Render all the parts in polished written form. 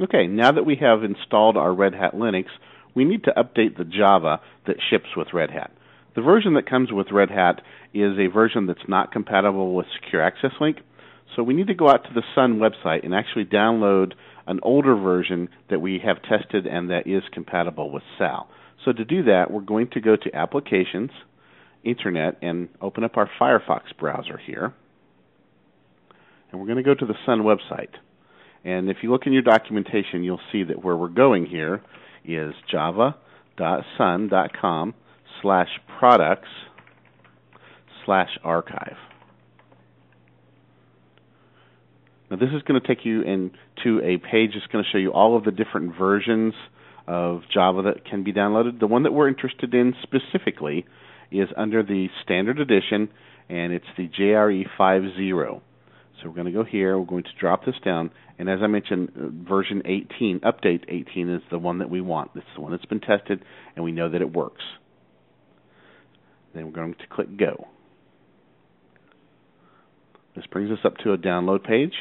Okay, now that we have installed our Red Hat Linux, we need to update the Java that ships with Red Hat. The version that comes with Red Hat is a version that's not compatible with Secure Access Link, so we need to go out to the Sun website and actually download an older version that we have tested and that is compatible with SAL. So to do that, we're going to go to Applications, Internet, and open up our Firefox browser here. And we're going to go to the Sun website. And if you look in your documentation, you'll see that where we're going here is java.sun.com/products/archive. Now this is going to take you into a page that's going to show you all of the different versions of Java that can be downloaded. The one that we're interested in specifically is under the Standard Edition, and it's the JRE 5.0. So we're going to go here, we're going to drop this down, and as I mentioned, version 18, update 18 is the one that we want. It's the one that's been tested, and we know that it works. Then we're going to click Go. This brings us up to a download page.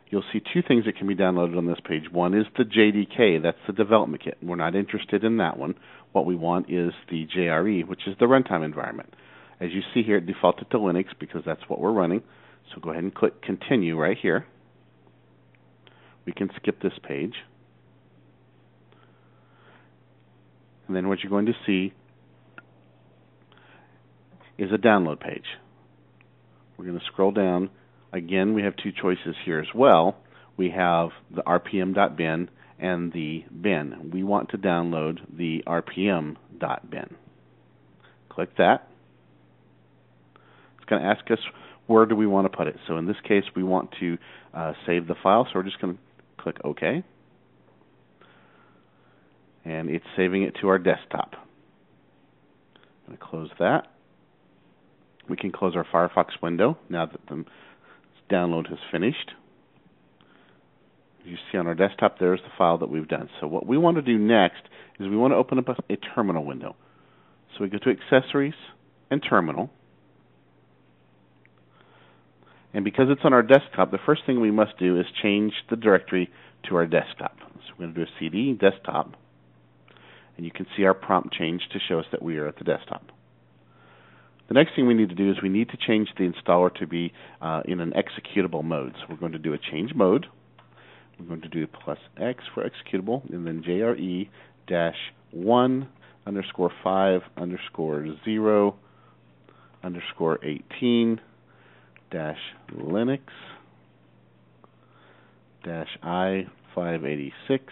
You'll see two things that can be downloaded on this page. One is the JDK, that's the development kit. We're not interested in that one. What we want is the JRE, which is the runtime environment. As you see here, it defaulted to Linux because that's what we're running. So go ahead and click Continue right here. We can skip this page. And then what you're going to see is a download page. We're going to scroll down. Again, we have two choices here as well. We have the rpm.bin and the bin. We want to download the rpm.bin. Click that. It's going to ask us where do we want to put it. So in this case, we want to save the file, so we're just going to click OK. And it's saving it to our desktop. I'm going to close that. We can close our Firefox window now that the download has finished. As you see on our desktop, there's the file that we've done. So what we want to do next is we want to open up a terminal window. So we go to Accessories and Terminal. And because it's on our desktop, the first thing we must do is change the directory to our desktop. So we're going to do a CD desktop, and you can see our prompt change to show us that we are at the desktop. The next thing we need to do is we need to change the installer to be in an executable mode. So we're going to do a change mode. We're going to do +X for executable, and then JRE-1_5_0_18 Linux -I586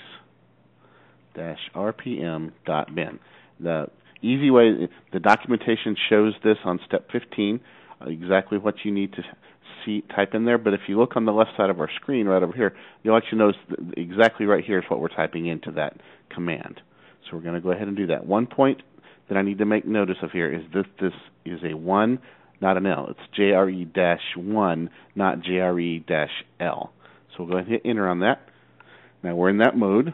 -rpm.bin. The easy way, the documentation shows this on step 15, exactly what you need to type in there. But if you look on the left side of our screen, right over here, you'll actually notice that exactly right here is what we're typing into that command. So we're going to go ahead and do that. One point that I need to make notice of here is this is a 1, not an L. It's JRE-1, not JRE-L. So we'll go ahead and hit enter on that. Now we're in that mode.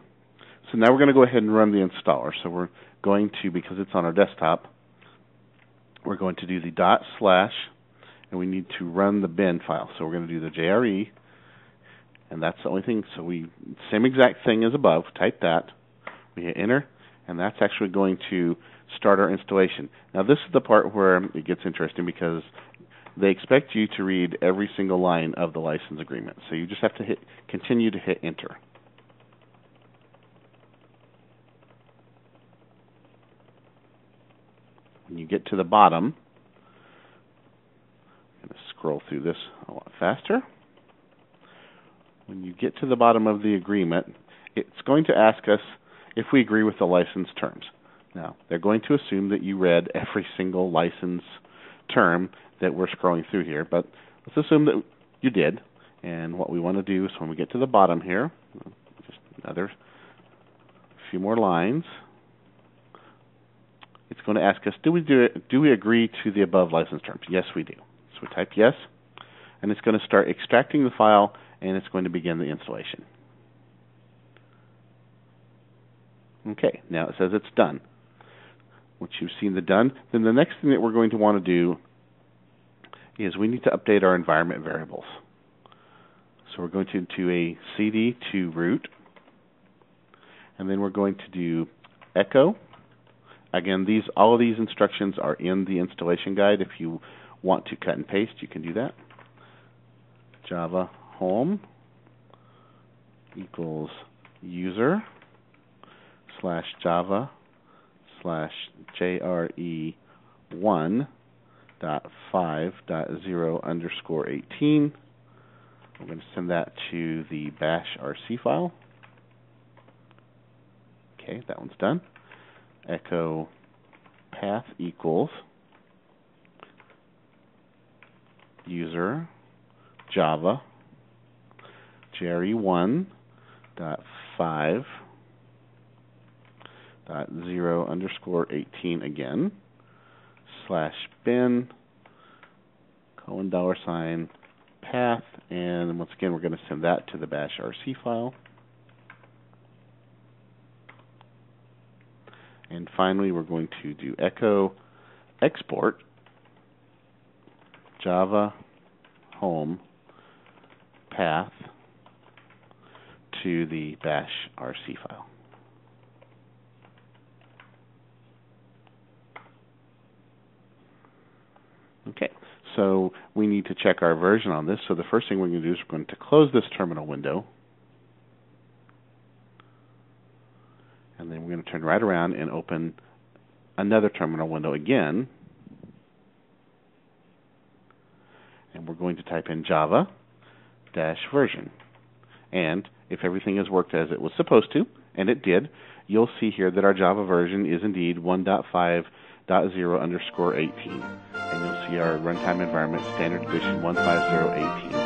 So now we're going to go ahead and run the installer. So we're going to, because it's on our desktop, we're going to do the // and we need to run the bin file. So we're going to do the JRE, and that's the only thing. So same exact thing as above, type that. We hit enter, and that's actually going to start our installation. Now this is the part where it gets interesting because they expect you to read every single line of the license agreement. So you just have to continue to hit enter. When you get to the bottom, I'm going to scroll through this a lot faster. When you get to the bottom of the agreement, it's going to ask us if we agree with the license terms. Now, they're going to assume that you read every single license term that we're scrolling through here, but let's assume that you did. And what we want to do is when we get to the bottom here, just another few more lines, it's going to ask us, do we agree to the above license terms? Yes, we do. So we type yes, and it's going to start extracting the file, and it's going to begin the installation. Okay, now it says it's done. Once you've seen the done, then the next thing that we're going to want to do is we need to update our environment variables. So we're going to a CD to root, And then we're going to do echo. Again, all of these instructions are in the installation guide. If you want to cut and paste, you can do that. Java home equals user / Java / JRE1.5.0_18. We're going to send that to the bash RC file. Okay, that one's done. Echo path equals user Java JRE1.5.0_18 again /bin $path, and once again we're going to send that to the bash RC file. And finally we're going to do echo export Java home path to the bash RC file. Okay, so we need to check our version on this. So the first thing we're going to do is we're going to close this terminal window. And then we're going to turn right around and open another terminal window again. And we're going to type in Java-version. And if everything has worked as it was supposed to, and it did, you'll see here that our Java version is indeed 1.5.0_18. And you'll see our runtime environment standard edition 15018.